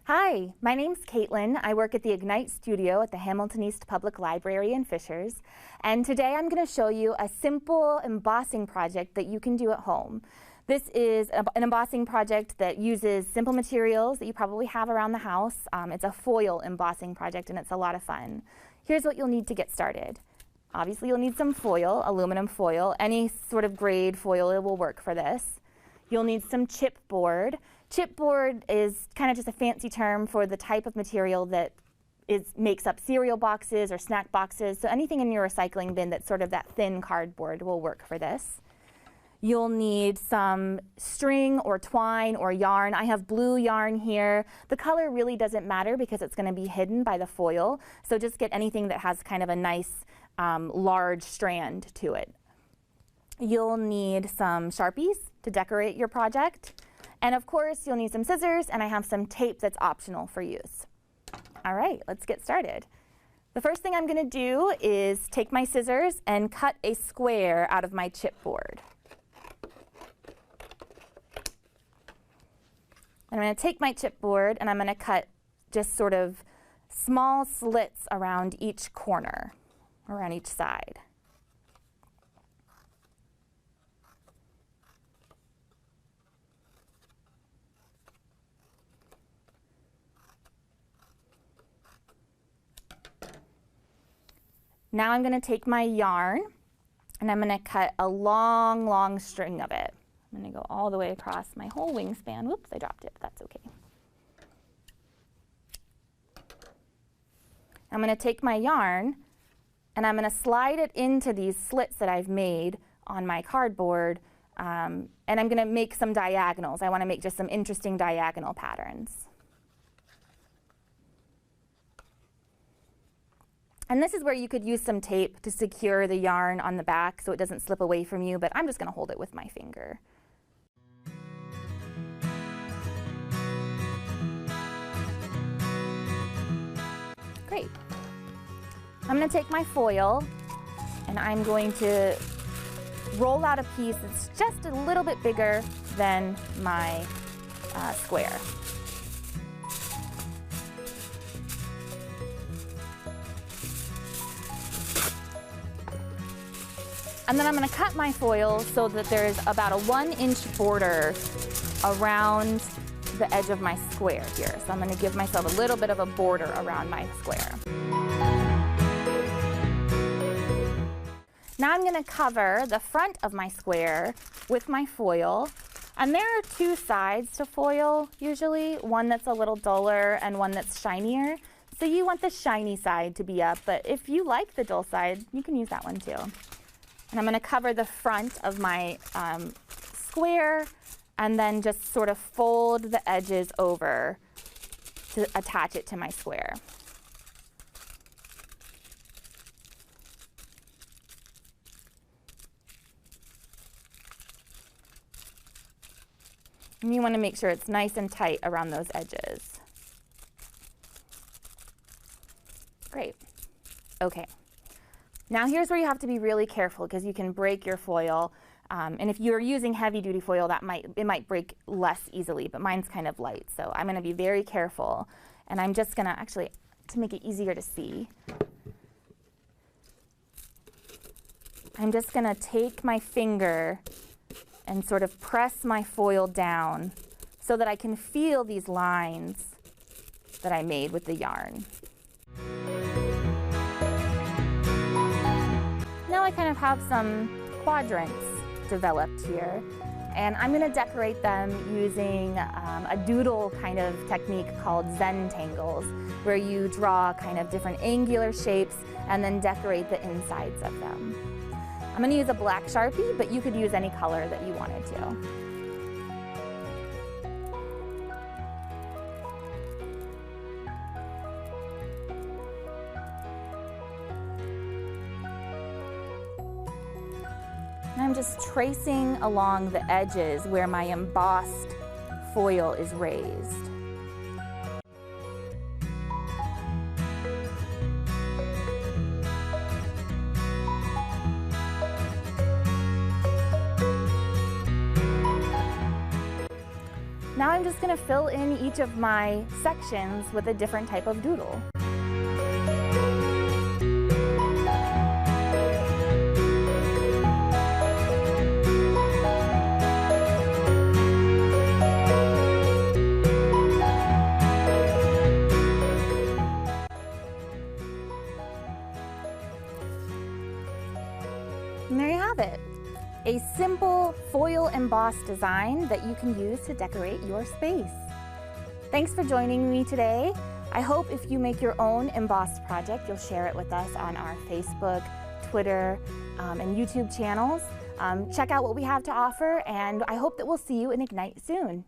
Hi, my name's Katelyn. I work at the Ignite Studio at the Hamilton East Public Library in Fishers. And today I'm going to show you a simple embossing project that you can do at home. This is an embossing project that uses simple materials that you probably have around the house. It's a foil embossing project and it's a lot of fun. Here's what you'll need to get started. Obviously you'll need some foil, aluminum foil. Any sort of grade foil will work for this. You'll need some chipboard. Chipboard is kind of just a fancy term for the type of material that makes up cereal boxes or snack boxes. So anything in your recycling bin that's sort of that thin cardboard will work for this. You'll need some string or twine or yarn. I have blue yarn here. The color really doesn't matter because it's going to be hidden by the foil. So just get anything that has kind of a nice large strand to it. You'll need some Sharpies to decorate your project. And of course, you'll need some scissors, and I have some tape that's optional for use. All right, let's get started. The first thing I'm going to do is take my scissors and cut a square out of my chipboard. And I'm going to take my chipboard and I'm going to cut just sort of small slits around each corner, around each side. Now I'm going to take my yarn and I'm going to cut a long, long string of it. I'm going to go all the way across my whole wingspan. Whoops, I dropped it, but that's okay. I'm going to take my yarn and I'm going to slide it into these slits that I've made on my cardboard, and I'm going to make some diagonals. I want to make just some interesting diagonal patterns. And this is where you could use some tape to secure the yarn on the back so it doesn't slip away from you, but I'm just going to hold it with my finger. Great. I'm going to take my foil and I'm going to roll out a piece that's just a little bit bigger than my square. And then I'm going to cut my foil so that there's about a 1-inch border around the edge of my square here. So I'm going to give myself a little bit of a border around my square. Now I'm going to cover the front of my square with my foil. And there are two sides to foil usually, one that's a little duller and one that's shinier. So you want the shiny side to be up, but if you like the dull side, you can use that one too. And I'm going to cover the front of my square and then just sort of fold the edges over to attach it to my square. And you want to make sure it's nice and tight around those edges. Great. Okay. Now here's where you have to be really careful because you can break your foil. And if you're using heavy-duty foil, it might break less easily, but mine's kind of light. So I'm going to be very careful. And I'm just going to actually, to make it easier to see, I'm just going to take my finger and sort of press my foil down so that I can feel these lines that I made with the yarn. Now I kind of have some quadrants developed here, and I'm going to decorate them using a doodle kind of technique called Zen tangles, where you draw kind of different angular shapes and then decorate the insides of them. I'm going to use a black Sharpie, but you could use any color that you wanted to. And I'm just tracing along the edges where my embossed foil is raised. Now I'm just going to fill in each of my sections with a different type of doodle. And there you have it, a simple foil embossed design that you can use to decorate your space. Thanks for joining me today. I hope if you make your own embossed project, you'll share it with us on our Facebook, Twitter, and YouTube channels. Check out what we have to offer, and I hope that we'll see you in Ignite soon.